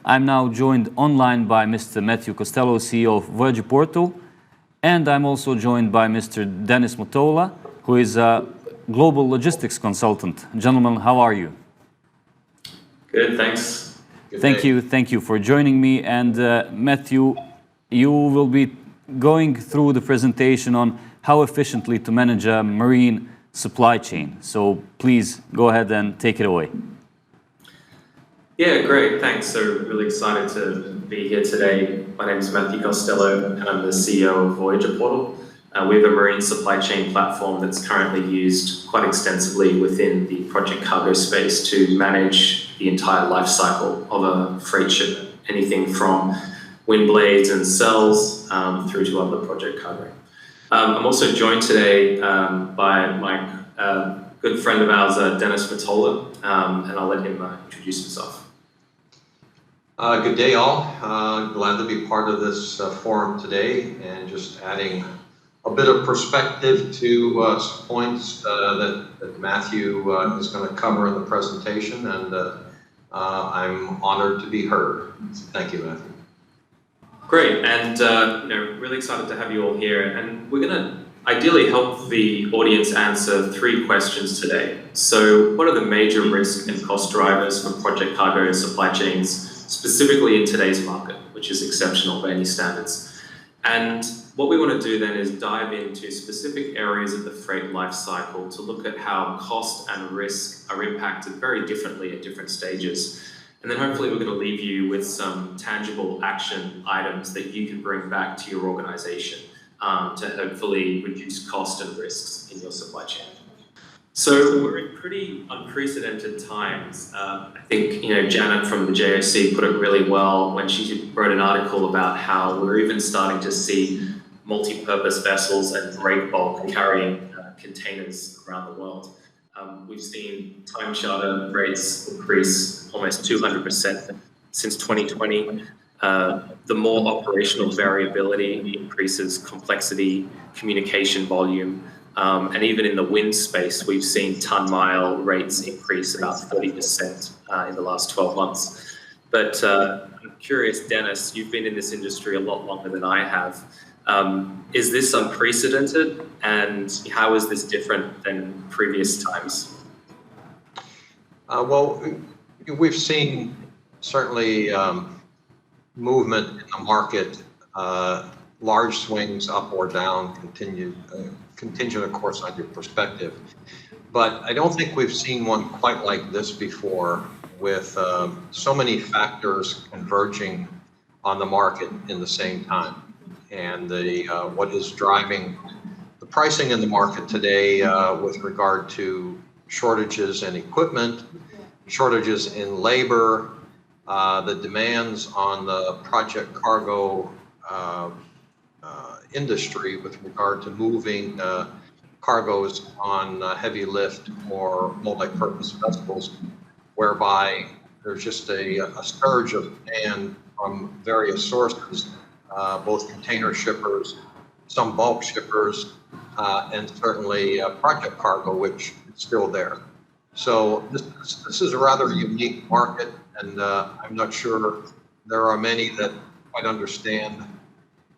I'm now joined online by Mr. Matthew Costello, CEO of Voyage Operations, and I'm also joined by Mr. Dennis Mottola, who is a global logistics consultant. Gentlemen, how are you? Good, thanks. Good Thank you for joining me. And Matthew, you will be going through the presentation on how efficiently to manage a marine supply chain. So please go ahead and take it away. Yeah, great, thanks. So really excited to be here today. My name is Matthew Costello and I'm the CEO of Voyage Operations. We have a marine supply chain platform that's currently used quite extensively within the project cargo space to manage the entire life cycle of a freight shipment, anything from wind blades and cells through to other project cargo. I'm also joined today by my good friend of ours, Dennis Mottola, and I'll let him introduce himself. Good day, all. Glad to be part of this forum today and just adding a bit of perspective to some points that Matthew is going to cover in the presentation, and I'm honored to be heard. So thank you, Matthew. Great, and really excited to have you all here, and we're going to ideally help the audience answer 3 questions today. So what are the major risk and cost drivers for project cargo supply chains, specifically in today's market, which is exceptional by any standards? And what we want to do then is dive into specific areas of the freight life cycle to look at how cost and risk are impacted very differently at different stages. And then hopefully we're going to leave you with some tangible action items that you can bring back to your organization to hopefully reduce cost and risks in your supply chain. So we're in pretty unprecedented times. I think Janet from the JOC put it really well when she wrote an article about how we're even starting to see multi-purpose vessels and break bulk carrying containers around the world. We've seen time charter rates increase almost 200% since 2020. The more operational variability increases complexity, communication volume, and even in the wind space, we've seen ton-mile rates increase about 30% in the last 12 months. But I'm curious, Dennis, you've been in this industry a lot longer than I have. Is this unprecedented, and how is this different than previous times? Well, we've seen certainly movement in the market, large swings up or down, contingent, of course, on your perspective. But I don't think we've seen one quite like this before, with so many factors converging on the market in the same time. And what is driving the pricing in the market today with regard to shortages in equipment, shortages in labor, the demands on the project cargo industry with regard to moving cargoes on heavy lift or multi-purpose vessels, whereby there's just a surge of demand from various sources, both container shippers, some bulk shippers, and certainly project cargo, which is still there. So this is a rather unique market, and I'm not sure there are many that quite understand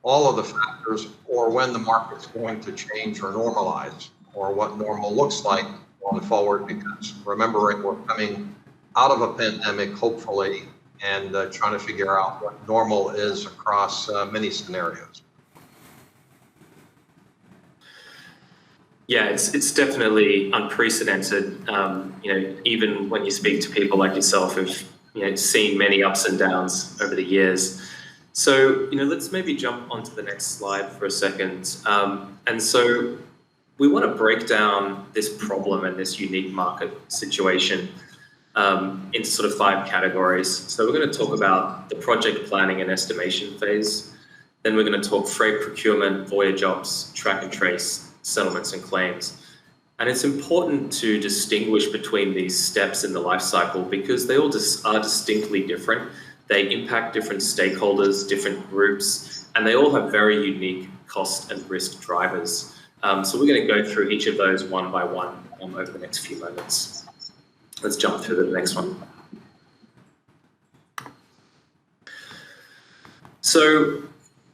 all of the factors or when the market's going to change or normalize, or what normal looks like going forward, because remembering we're coming out of a pandemic, hopefully, and trying to figure out what normal is across many scenarios. Yeah, it's definitely unprecedented. Even when you speak to people like yourself who've seen many ups and downs over the years. So let's maybe jump onto the next slide for a second. And so we want to break down this problem and this unique market situation into sort of 5 categories. So we're going to talk about the project planning and estimation phase. Then we're going to talk freight procurement, voyage ops, track and trace, settlements and claims. And it's important to distinguish between these steps in the life cycle because they all are distinctly different. They impact different stakeholders, different groups, and they all have very unique cost and risk drivers. So we're going to go through each of those one by one over the next few moments. Let's jump through to the next one. So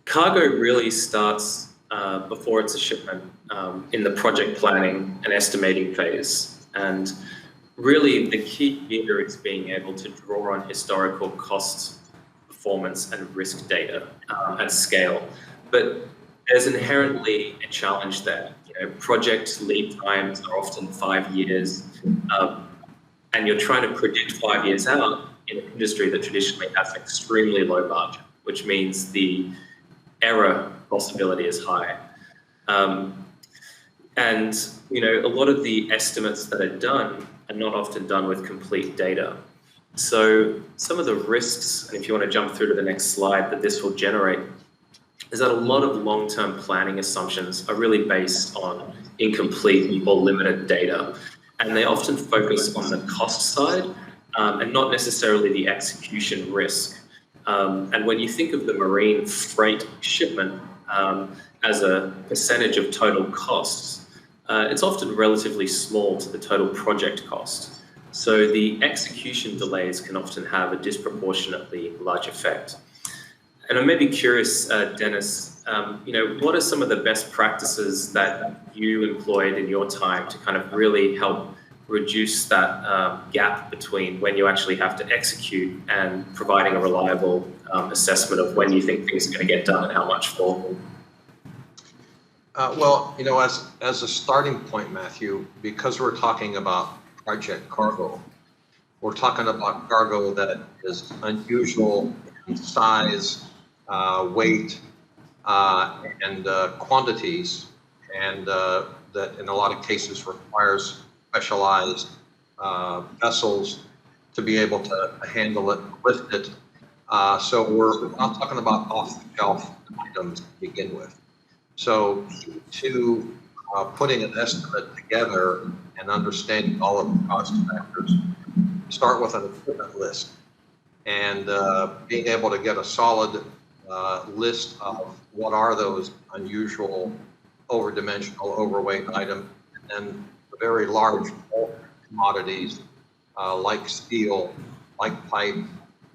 cargo really starts before it's a shipment in the project planning and estimating phase. And really the key here is being able to draw on historical costs, performance and risk data at scale. But there's inherently a challenge there. Project lead times are often 5 years, and you're trying to predict 5 years out in an industry that traditionally has an extremely low margin, which means the error possibility is high. And a lot of the estimates that are done are not often done with complete data. So some of the risks, and if you want to jump through to the next slide, that this will generate is that a lot of long-term planning assumptions are really based on incomplete or limited data. And they often focus on the cost side and not necessarily the execution risk. And when you think of the marine freight shipment as a percentage of total costs, it's often relatively small to the total project cost. So the execution delays can often have a disproportionately large effect. And I may be curious, Dennis, what are some of the best practices that you employed in your time to kind of really help reduce that gap between when you actually have to execute and providing a reliable assessment of when you think things are going to get done and how much for? Well, as a starting point, Matthew, because we're talking about project cargo, we're talking about cargo that is unusual in size, weight, and quantities, and that in a lot of cases requires specialized vessels to be able to handle it, lift it. So we're not talking about off-the-shelf items to begin with. So to putting an estimate together and understanding all of the cost factors, start with an equipment list and being able to get a solid list of what are those unusual, overdimensional, overweight items, and the very large commodities like steel, like pipe,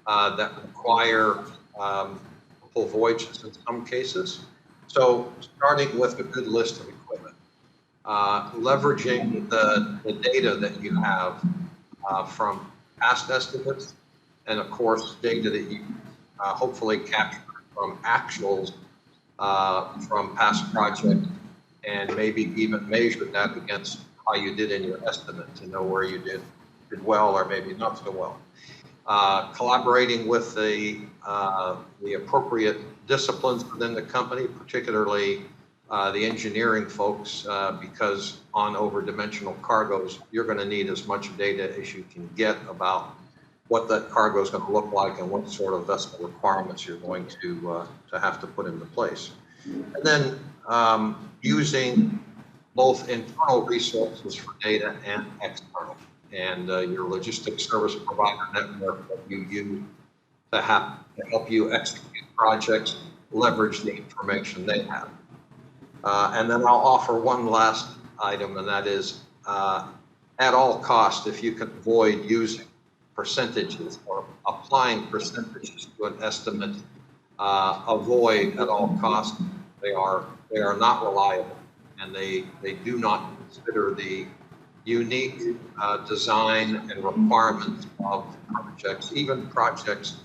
that require full voyages in some cases. So starting with a good list of equipment, leveraging the data that you have from past estimates, and of course data that you hopefully capture from actuals from past projects, and maybe even measure that against how you did in your estimate to know where you did well or maybe not so well. Collaborating with the appropriate disciplines within the company, particularly the engineering folks, because on overdimensional cargoes, you're going to need as much data as you can get about what that cargo is going to look like and what sort of vessel requirements you're going to have to put into place. And then using both internal resources for data and external, and your logistics service provider network that you use to help you execute projects, leverage the information they have. And then I'll offer one last item, and that is at all costs, if you can avoid using percentages or applying percentages to an estimate, avoid at all costs. They are not reliable, and they do not consider the unique design and requirements of projects, even projects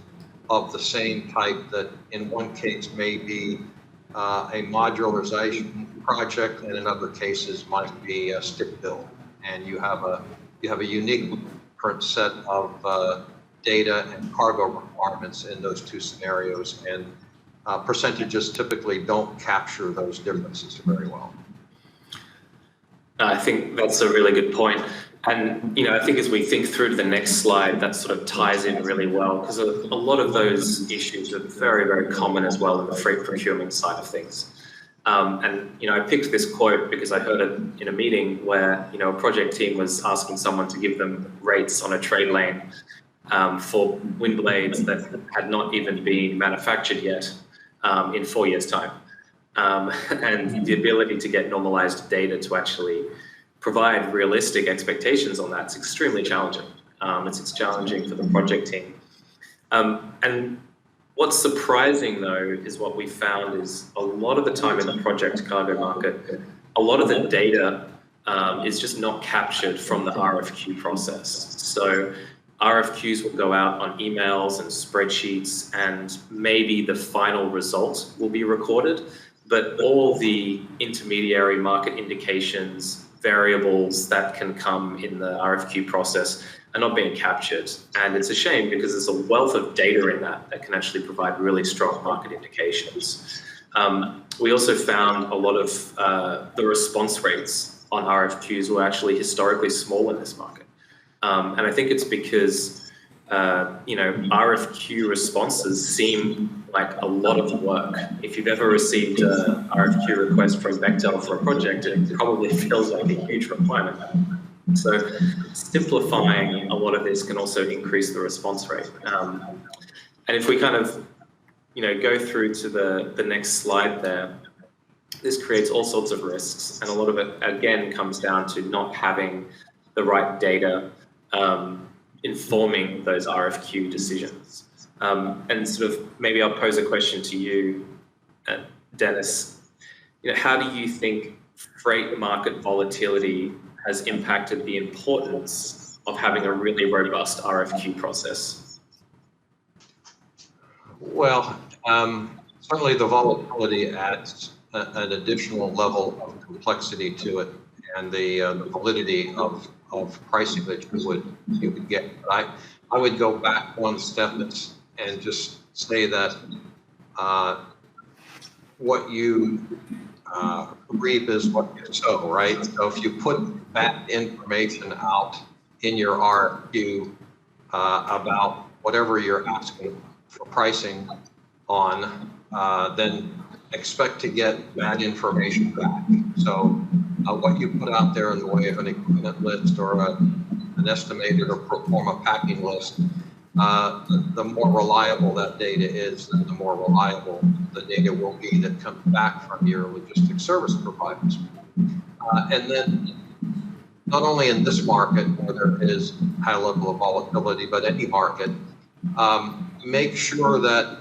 of the same type that in one case may be a modularization project, and in other cases might be a stick build, and you have a unique different set of data and cargo requirements in those two scenarios, and percentages typically don't capture those differences very well. I think that's a really good point. And, I think as we think through to the next slide, that sort of ties in really well, because a lot of those issues are very, very common as well in the freight procurement side of things. And, I picked this quote because I heard it in a meeting where, a project team was asking someone to give them rates on a trade lane for wind blades that had not even been manufactured yet in 4 years' time. And the ability to get normalized data to actually provide realistic expectations on that is extremely challenging. It's challenging for the project team. And What's surprising though is what we found is a lot of the time in the project cargo market, a lot of the data is just not captured from the RFQ process. So RFQs will go out on emails and spreadsheets, and maybe the final result will be recorded, but all the intermediary market indications, variables that can come in the RFQ process are not being captured. And it's a shame because there's a wealth of data in that can actually provide really strong market indications. We also found a lot of the response rates on RFQs were actually historically small in this market. And I think it's because, RFQ responses seem like a lot of work. If you've ever received an RFQ request from Bechtel for a project, it probably feels like a huge requirement. So simplifying a lot of this can also increase the response rate. And if we kind of, go through to the next slide there, this creates all sorts of risks. And a lot of it, again, comes down to not having the right data informing those RFQ decisions. And sort of maybe I'll pose a question to you, Dennis. How do you think freight market volatility has impacted the importance of having a really robust RFQ process? Well, certainly the volatility adds an additional level of complexity to it, and the validity of pricing that you would get. But I would go back one step and just say that what you reap is what you sow, right? So if you put that information out in your RFQ about whatever you're asking for pricing on, then expect to get that information back. So what you put out there in the way of an equipment list or an estimated or pro forma packing list, the more reliable that data is, the more reliable the data will be that comes back from your logistics service providers. And then not only in this market where there is high level of volatility, but any market, make sure that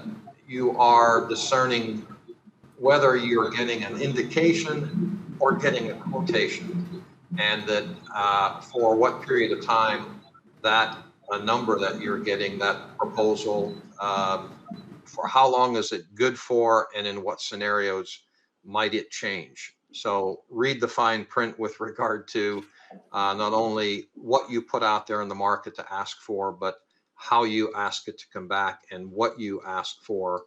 you are discerning whether you're getting an indication or getting a quotation, and that for what period of time that number that you're getting, that proposal, for how long is it good for, and in what scenarios might it change? So read the fine print with regard to not only what you put out there in the market to ask for, but how you ask it to come back and what you ask for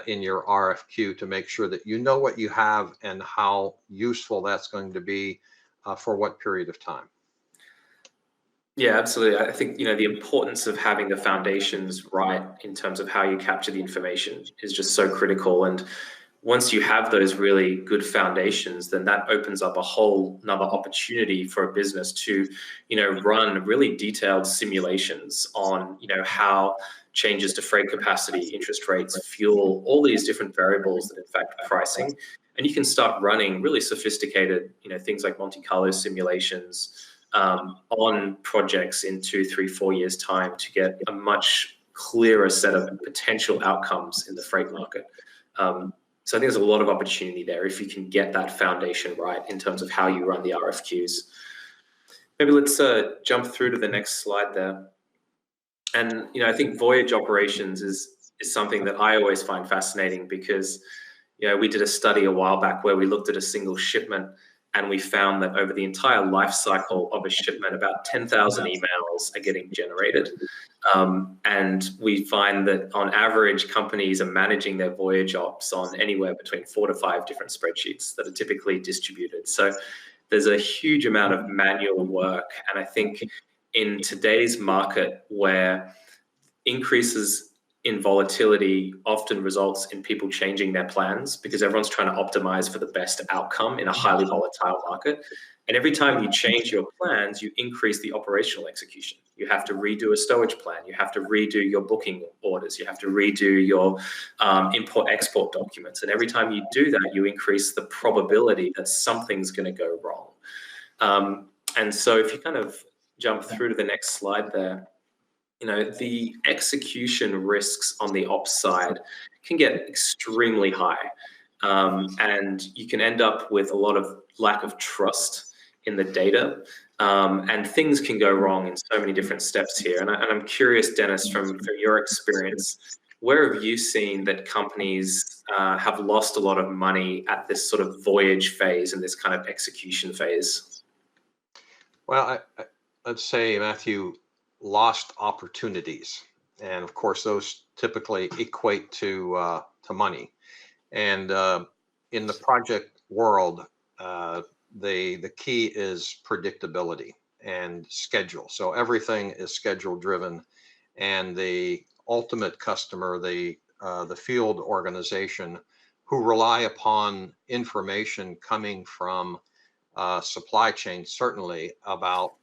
in your RFQ, to make sure that you know what you have and how useful that's going to be for what period of time. Yeah, absolutely. I think, the importance of having the foundations right in terms of how you capture the information is just so critical. And once you have those really good foundations, then that opens up a whole another opportunity for a business to, run really detailed simulations on, how changes to freight capacity, interest rates, fuel, all these different variables that impact pricing. And you can start running really sophisticated, things like Monte Carlo simulations on projects in 2, 3, 4 years' time to get a much clearer set of potential outcomes in the freight market. So I think there's a lot of opportunity there if you can get that foundation right in terms of how you run the RFQs. Maybe let's jump through to the next slide there. And, I think Voyage Operations is something that I always find fascinating because, we did a study a while back where we looked at a single shipment, and we found that over the entire life cycle of a shipment, about 10,000 emails are getting generated. And we find that on average, companies are managing their voyage ops on anywhere between 4 to 5 different spreadsheets that are typically distributed. So there's a huge amount of manual work. And I think in today's market, where increases in volatility often results in people changing their plans because everyone's trying to optimize for the best outcome in a highly volatile market. And every time you change your plans, you increase the operational execution. You have to redo a stowage plan. You have to redo your booking orders. You have to redo your import-export documents. And every time you do that, you increase the probability that something's going to go wrong. And so if you kind of jump through to the next slide there, the execution risks on the ops side can get extremely high. And you can end up with a lot of lack of trust in the data. And things can go wrong in so many different steps here. And I'm curious, Dennis, from your experience, where have you seen that companies have lost a lot of money at this sort of voyage phase and this kind of execution phase? Well, I'd say, Matthew, lost opportunities. And of course, those typically equate to money. And in the project world, the key is predictability and schedule. So everything is schedule driven, and the ultimate customer, the field organization, who rely upon information coming from supply chain, certainly about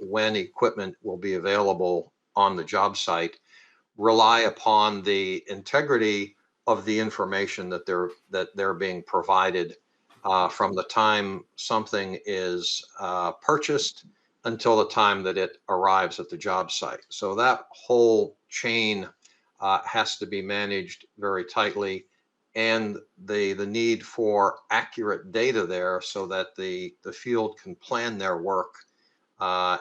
when equipment will be available on the job site, rely upon the integrity of the information that they're being provided from the time something is purchased until the time that it arrives at the job site. So that whole chain has to be managed very tightly, and the need for accurate data there so that the field can plan their work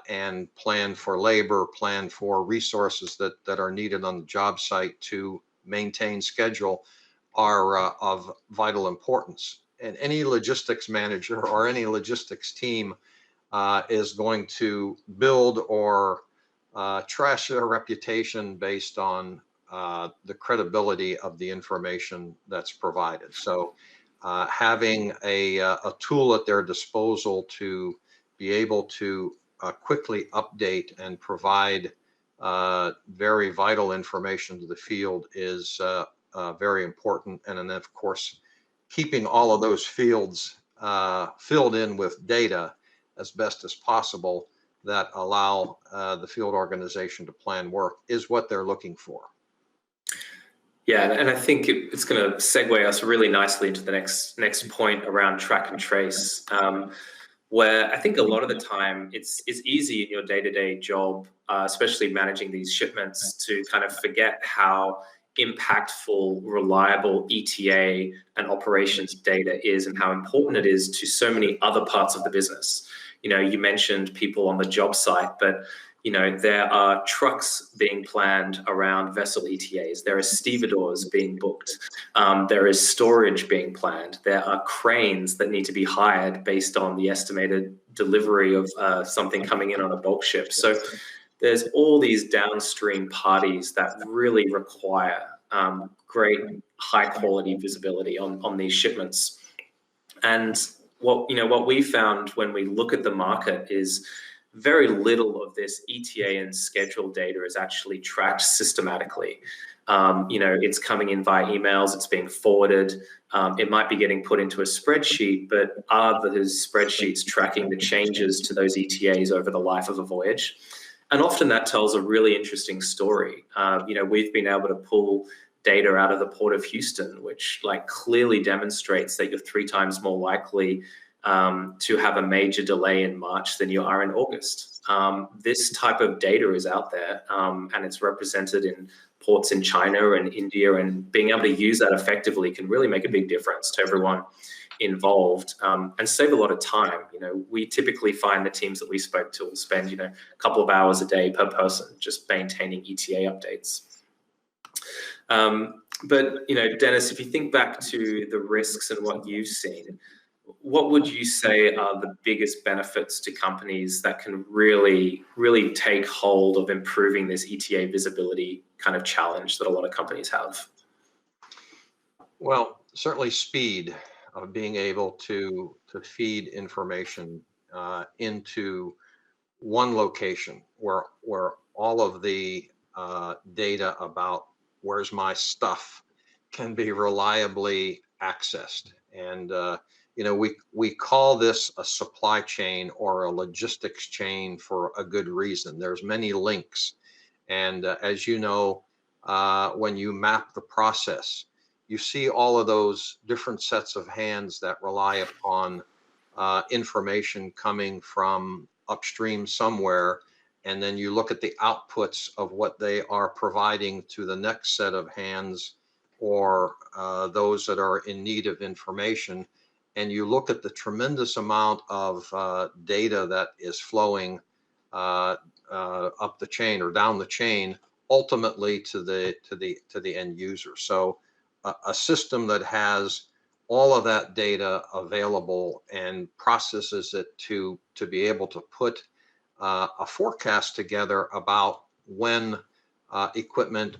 and plan for labor, plan for resources that are needed on the job site to maintain schedule are of vital importance. And any logistics manager or any logistics team is going to build or trash their reputation based on the credibility of the information that's provided. So having a tool at their disposal to be able to quickly update and provide very vital information to the field is very important. And then, of course, keeping all of those fields filled in with data as best as possible that allow the field organization to plan work is what they're looking for. Yeah, and I think it's going to segue us really nicely into the next point around track and trace, where I think a lot of the time it's easy in your day-to-day job, especially managing these shipments, to kind of forget how impactful, reliable ETA and operations data is and how important it is to so many other parts of the business. You mentioned people on the job site, but there are trucks being planned around vessel ETAs. There are stevedores being booked. There is storage being planned. There are cranes that need to be hired based on the estimated delivery of something coming in on a bulk ship. So there's all these downstream parties that really require great high quality visibility on these shipments. And what we found when we look at the market is very little of this ETA and schedule data is actually tracked systematically. It's coming in via emails, it's being forwarded. It might be getting put into a spreadsheet, but are those spreadsheets tracking the changes to those ETAs over the life of a voyage? And often that tells a really interesting story. We've been able to pull data out of the Port of Houston, which clearly demonstrates that you're 3 times more likely to have a major delay in March than you are in August. This type of data is out there, and it's represented in ports in China and India, and being able to use that effectively can really make a big difference to everyone involved, and save a lot of time. We typically find the teams that we spoke to will spend, a couple of hours a day per person just maintaining ETA updates. But Dennis, if you think back to the risks and what you've seen, what would you say are the biggest benefits to companies that can really, really take hold of improving this ETA visibility kind of challenge that a lot of companies have? Well, certainly speed of being able to feed information into one location where all of the data about where's my stuff can be reliably accessed. And we call this a supply chain or a logistics chain for a good reason. There's many links, and as you know, when you map the process, you see all of those different sets of hands that rely upon information coming from upstream somewhere and then you look at the outputs of what they are providing to the next set of hands or those that are in need of information, and you look at the tremendous amount of data that is flowing up the chain or down the chain, ultimately to the end user. So a system that has all of that data available and processes it to be able to put a forecast together about when equipment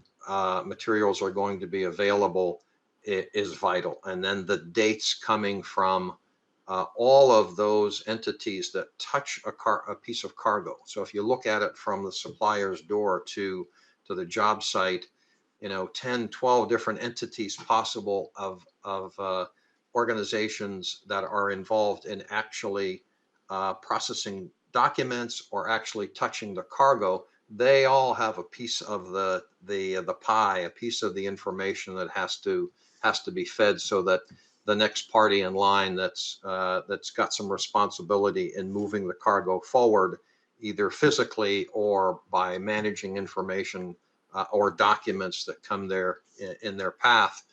materials are going to be available is vital. And then the dates coming from all of those entities that touch a piece of cargo. So if you look at it from the supplier's door to the job site, 10, 12 different entities possible of organizations that are involved in actually processing documents or actually touching the cargo. They all have a piece of the pie, a piece of the information that has to be fed, so that the next party in line that's got some responsibility in moving the cargo forward, either physically or by managing information or documents that come there in their path,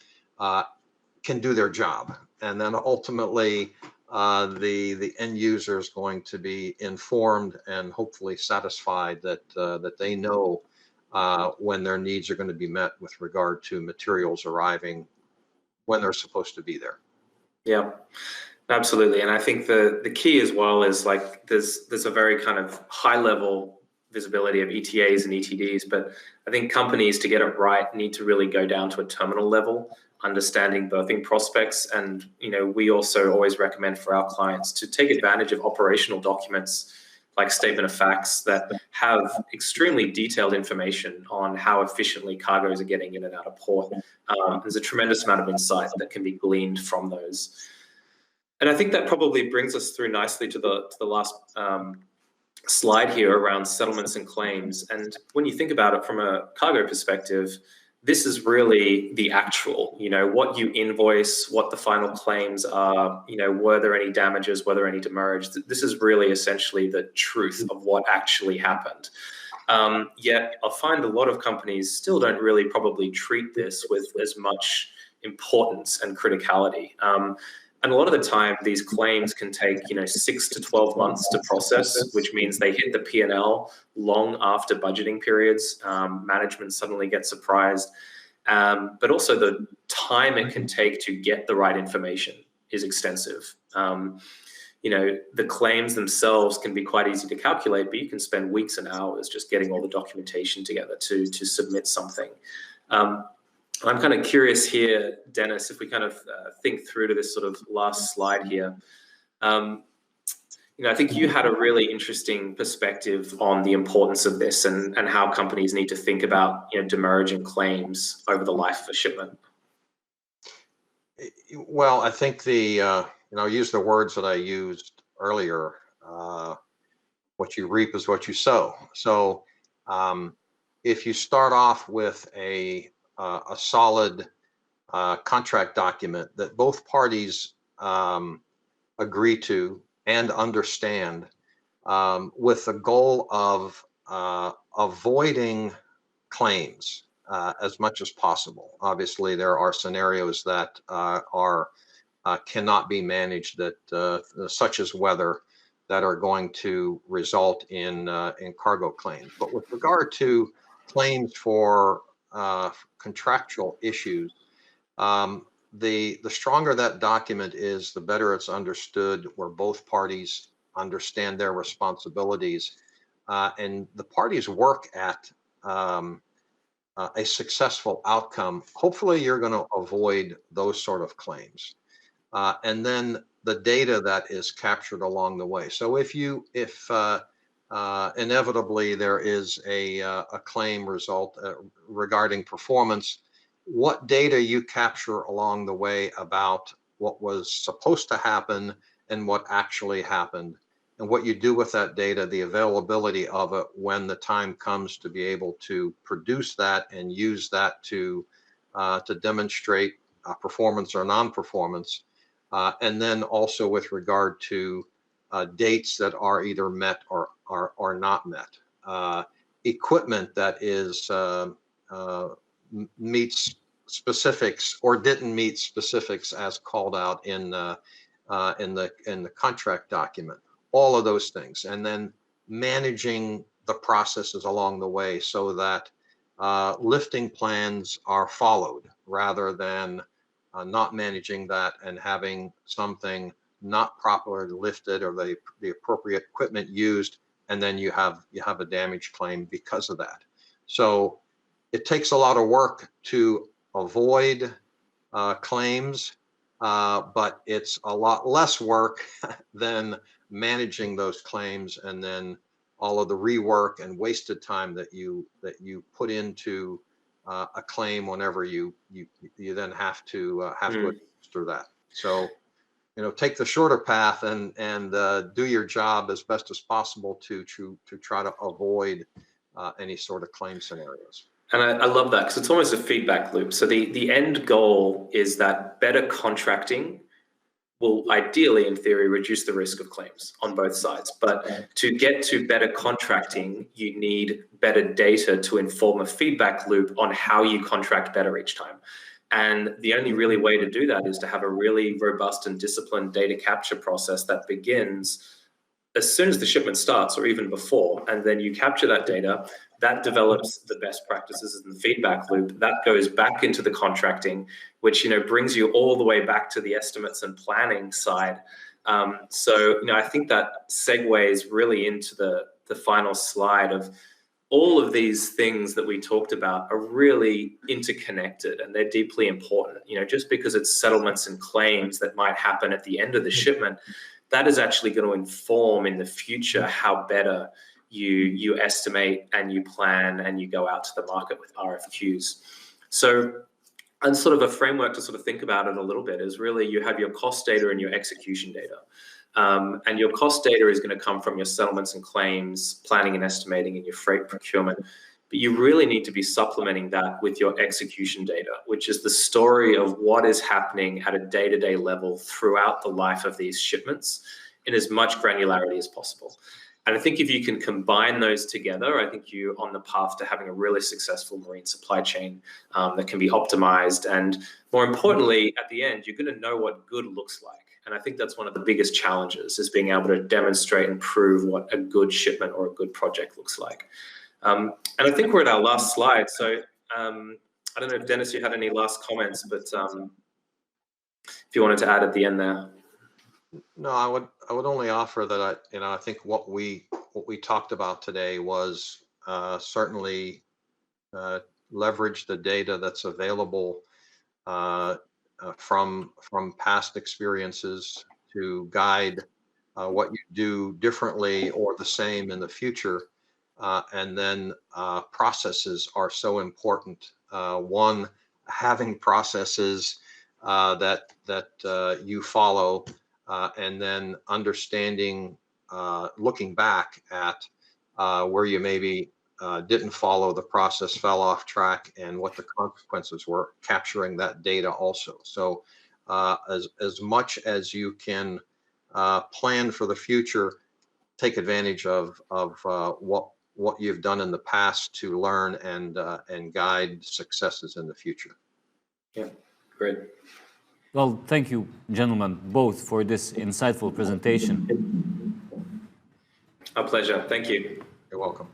can do their job. And then ultimately, the end user is going to be informed and hopefully satisfied that they know when their needs are going to be met with regard to materials arriving when they're supposed to be there. Yeah, absolutely. And I think the key as well is, like, there's a very kind of high level visibility of ETAs and ETDs, but I think companies, to get it right, need to really go down to a terminal level, understanding berthing prospects. And we also always recommend for our clients to take advantage of operational documents like statement of facts that have extremely detailed information on how efficiently cargoes are getting in and out of port. There's a tremendous amount of insight that can be gleaned from those. And I think that probably brings us through nicely to the last slide here around settlements and claims. And when you think about it from a cargo perspective, this is really the actual, what you invoice, what the final claims are, were there any damages, were there any demurrage? This is really essentially the truth of what actually happened. Yet I find a lot of companies still don't really probably treat this with as much importance and criticality. And a lot of the time, these claims can take 6 to 12 months to process, which means they hit the P&L long after budgeting periods. Management suddenly gets surprised, but also the time it can take to get the right information is extensive. The claims themselves can be quite easy to calculate, but you can spend weeks and hours just getting all the documentation together to submit something. I'm kind of curious here, Dennis, if we kind of think through to this sort of last slide here. I think you had a really interesting perspective on the importance of this and how companies need to think about demurrage and claims over the life of a shipment. Well, I think I'll use the words that I used earlier. What you reap is what you sow. So if you start off with a solid contract document that both parties agree to and understand, with the goal of avoiding claims as much as possible. Obviously, there are scenarios that cannot be managed, that such as weather, that are going to result in cargo claims. But with regard to claims for contractual issues, the stronger that document is, the better it's understood, where both parties understand their responsibilities, and the parties work at a successful outcome. Hopefully, you're going to avoid those sort of claims, and then the data that is captured along the way. So if inevitably there is a claim result regarding performance, what data you capture along the way about what was supposed to happen and what actually happened, and what you do with that data, the availability of it when the time comes to be able to produce that and use that to demonstrate performance or non-performance, and then also with regard to dates that are either met or not met. equipment that is meets specifics or didn't meet specifics as called out in the contract document. All of those things, and then managing the processes along the way so that lifting plans are followed rather than not managing that and having something not properly lifted or the appropriate equipment used, and then you have a damage claim because of that. So it takes a lot of work to avoid claims, but it's a lot less work than managing those claims and then all of the rework and wasted time that you put into a claim whenever you then have to go through that. So, take the shorter path and do your job as best as possible to try to avoid any sort of claim scenarios. And I love that because it's almost a feedback loop. So the end goal is that better contracting will ideally, in theory, reduce the risk of claims on both sides. But to get to better contracting, you need better data to inform a feedback loop on how you contract better each time. And the only really way to do that is to have a really robust and disciplined data capture process that begins as soon as the shipment starts or even before, and then you capture that data, that develops the best practices in the feedback loop, that goes back into the contracting, which brings you all the way back to the estimates and planning side. So I think that segues really into the final slide of all of these things that we talked about are really interconnected and they're deeply important. Just because it's settlements and claims that might happen at the end of the shipment, that is actually going to inform in the future how better you estimate and you plan and you go out to the market with RFQs. So, and sort of a framework to sort of think about it a little bit is really you have your cost data and your execution data. And your cost data is going to come from your settlements and claims, planning and estimating, and your freight procurement. But you really need to be supplementing that with your execution data, which is the story of what is happening at a day-to-day level throughout the life of these shipments in as much granularity as possible. And I think if you can combine those together, I think you're on the path to having a really successful marine supply chain that can be optimized. And more importantly, at the end, you're going to know what good looks like. And I think that's one of the biggest challenges is being able to demonstrate and prove what a good shipment or a good project looks like. And I think we're at our last slide. So I don't know if Dennis, you had any last comments, but if you wanted to add at the end there. No, I would only offer that I think what we talked about today was certainly leverage the data that's available from past experiences to guide what you do differently or the same in the future. And then processes are so important. One, having processes that you follow, and then understanding, looking back at where you maybe didn't follow the process, fell off track, and what the consequences were, capturing that data also. So as much as you can plan for the future, take advantage of what you've done in the past to learn and guide successes in the future. Yeah, great. Well, thank you, gentlemen, both for this insightful presentation. Our pleasure. Thank you. You're welcome.